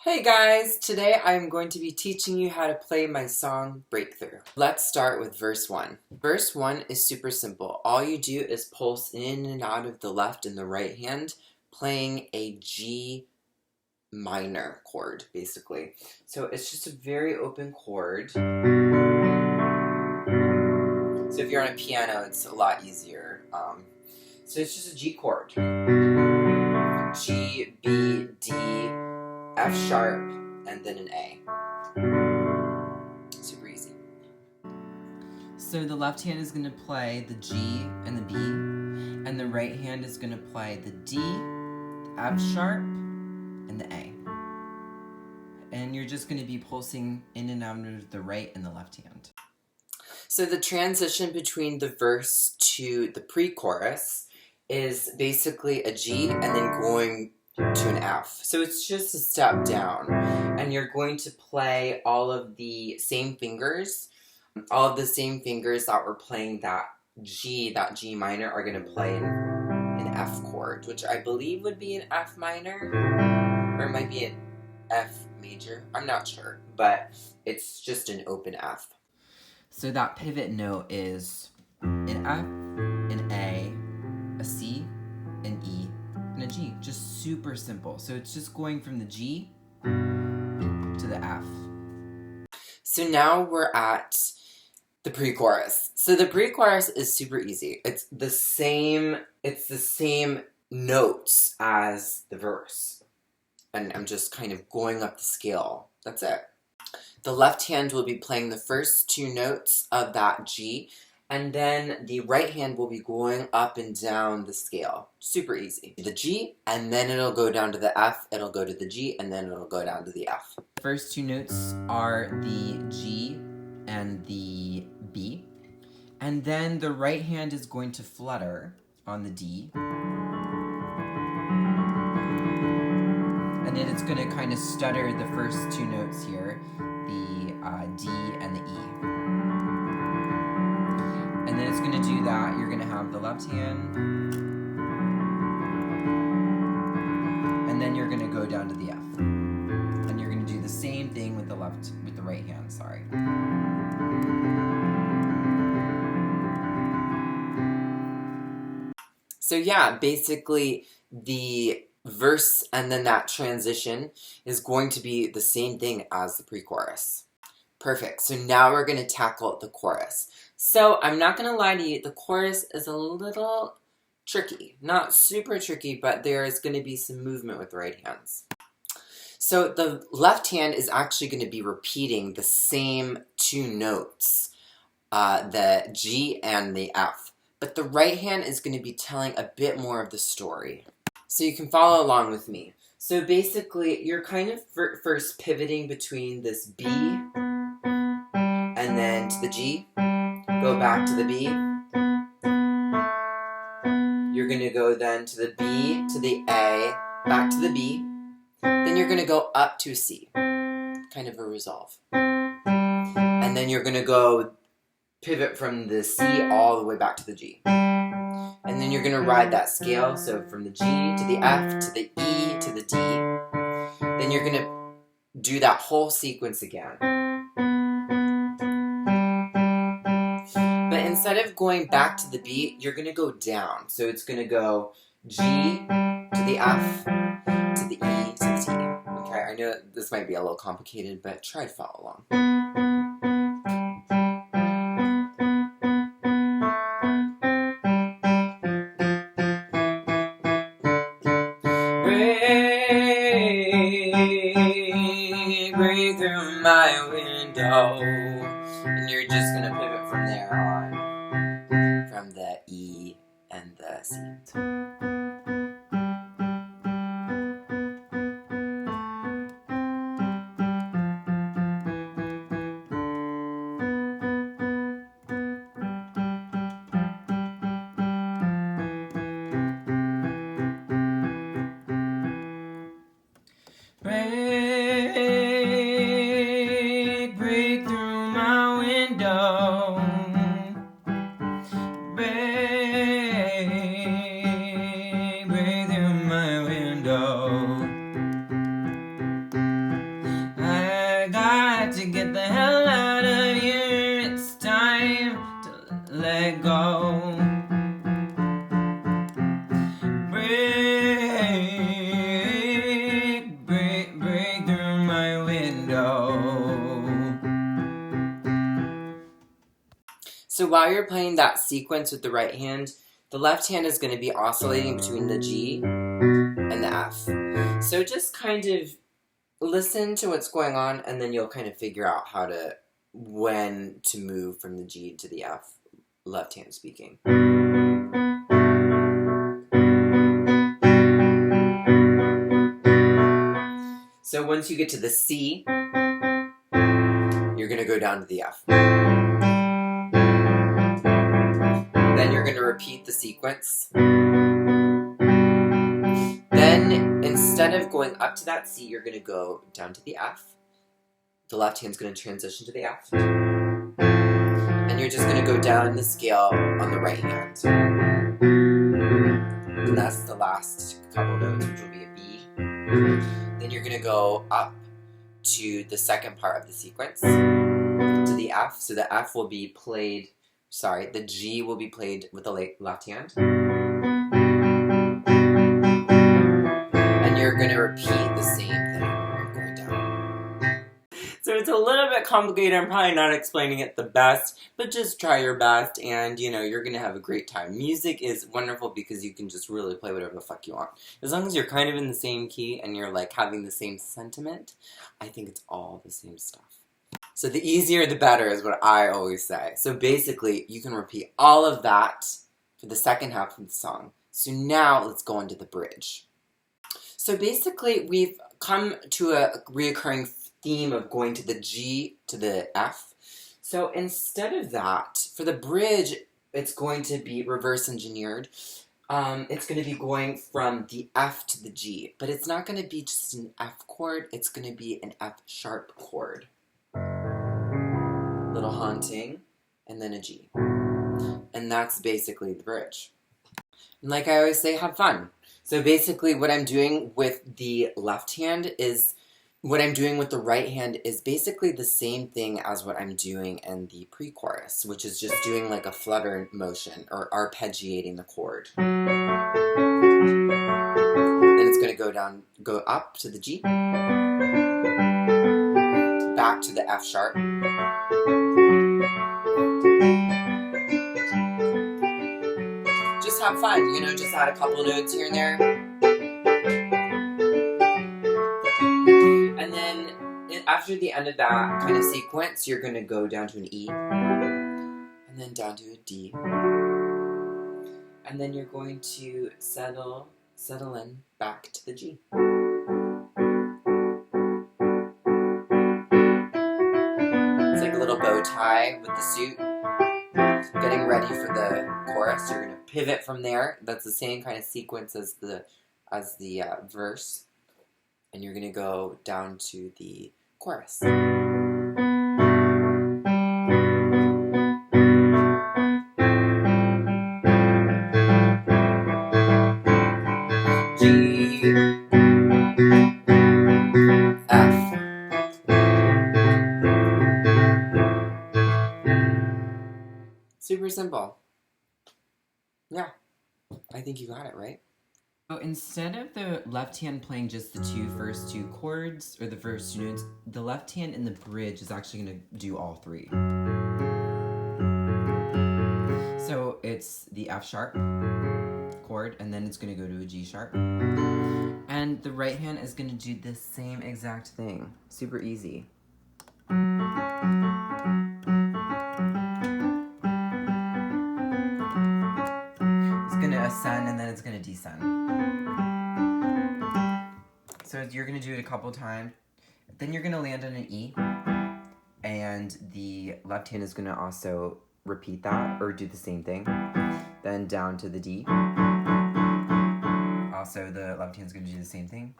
Hey guys, today I'm going to be teaching you how to play my song Breakthrough. Let's start with verse 1. Verse 1 is super simple. All you do is pulse in and out of the left and the right hand, playing a G minor chord, basically. So it's just a very open chord. So if you're on a piano, it's a lot easier. So it's just a G chord. G, B, D, F sharp, and then an A. Super easy. So the left hand is going to play the G and the B, and the right hand is going to play the D, the F sharp, and the A. And you're just going to be pulsing in and out of the right and the left hand. So the transition between the verse to the pre-chorus is basically a G and then going to an F. So it's just a step down, and you're going to play all of the same fingers. All of the same fingers that were playing that G minor are going to play an F chord, which I believe would be an F minor, or it might be an F major. I'm not sure, but it's just an open F. So that pivot note is an F, an A, a C, an E, and a G. Just super simple. So it's just going from the G to the F. So now we're at the pre-chorus. So the pre-chorus is super easy. It's the same notes as the verse. And I'm just kind of going up the scale. That's it. The left hand will be playing the first two notes of that G, and then the right hand will be going up and down the scale. Super easy. The G, and then it'll go down to the F, it'll go to the G, and then it'll go down to the F. The first two notes are the G and the B, and then the right hand is going to flutter on the D, and then it's going to kind of stutter the first two notes here, the D and the E. And then it's going to do that. You're going to have the left hand, and then you're going to go down to the F. And you're going to do the same thing with the right hand, sorry. So yeah, basically the verse and then that transition is going to be the same thing as the pre-chorus. Perfect. So now we're going to tackle the chorus. So I'm not going to lie to you, the chorus is a little tricky. Not super tricky, but there is going to be some movement with the right hands. So the left hand is actually going to be repeating the same two notes, the G and the F. But the right hand is going to be telling a bit more of the story. So you can follow along with me. So basically, you're kind of first pivoting between this B and then to the G, go back to the B. You're going to go then to the B, to the A, back to the B. Then you're going to go up to a C, kind of a resolve. And then you're going to go pivot from the C all the way back to the G. And then you're going to ride that scale, so from the G to the F to the E to the D. Then you're going to do that whole sequence again. But instead of going back to the B, you're going to go down. So it's going to go G to the F to the E to the T. Okay, I know this might be a little complicated, but try to follow along. Break through my window, and you're just gonna pivot from there on, from the E and the C. Break through my window. Break through my window. while you're playing that sequence with the right hand, the left hand is going to be oscillating between the G and the F. So just kind of listen to what's going on, and then you'll kind of figure out when to move from the G to the F, left hand speaking. So once you get to the C, you're going to go down to the F. Then you're going to repeat the sequence. Then, instead of going up to that C, you're going to go down to the F. The left hand's going to transition to the F. And you're just going to go down the scale on the right hand. And that's the last couple notes, which will be a B. Then you're going to go up to the second part of the sequence, to the F. So the F will be played, the G will be played with the left hand. And you're going to repeat the same thing going down. So it's a little bit complicated. I'm probably not explaining it the best, but just try your best, and you're going to have a great time. Music is wonderful because you can just really play whatever the fuck you want. As long as you're kind of in the same key and you're like having the same sentiment, I think it's all the same stuff. So the easier the better is what I always say. So basically, you can repeat all of that for the second half of the song. So now let's go into the bridge. So basically, we've come to a reoccurring theme of going to the G to the F. So instead of that, for the bridge, it's going to be reverse engineered. It's going to be going from the F to the G, but it's not going to be just an F chord. It's going to be an F sharp chord. Little haunting, and then a G. And that's basically the bridge. And like I always say, have fun. So basically what I'm doing with the left hand is, what I'm doing with the right hand is basically the same thing as what I'm doing in the pre-chorus, which is just doing like a flutter motion, or arpeggiating the chord. Then it's going to go up to the G, back to the F sharp, just have fun, just add a couple notes here and there. And then after the end of that kind of sequence, you're going to go down to an E, and then down to a D, and then you're going to settle in back to the G. It's like a little bow tie with the suit. Getting ready for the chorus, you're going to pivot from there. That's the same kind of sequence as the verse, and you're going to go down to the chorus. G, F, super simple. Yeah, I think you got it, right? So instead of the left hand playing just the first two chords, or the first two notes, the left hand in the bridge is actually going to do all three. So it's the F sharp chord, and then it's going to go to a G sharp. And the right hand is going to do the same exact thing. Super easy. It's going to ascend, and then it's going to descend. So you're going to do it a couple times. Then you're going to land on an E, and the left hand is going to also repeat that, or do the same thing. Then down to the D. Also, the left hand is going to do the same thing.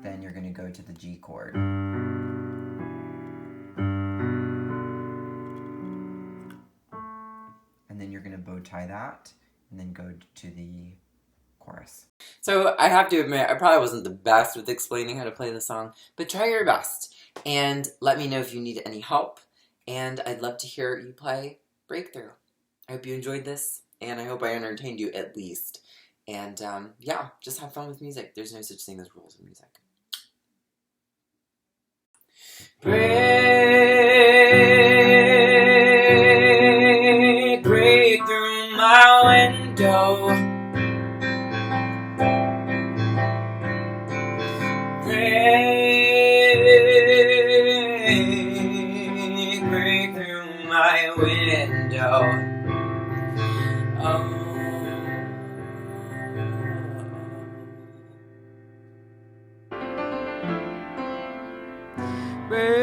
Then you're going to go to the G chord. And then you're going to bow tie that, and then go to the chorus. So I have to admit, I probably wasn't the best with explaining how to play the song, but try your best. And let me know if you need any help. And I'd love to hear you play Breakthrough. I hope you enjoyed this, and I hope I entertained you at least. And yeah, just have fun with music. There's no such thing as rules in music. Breakthrough. Baby.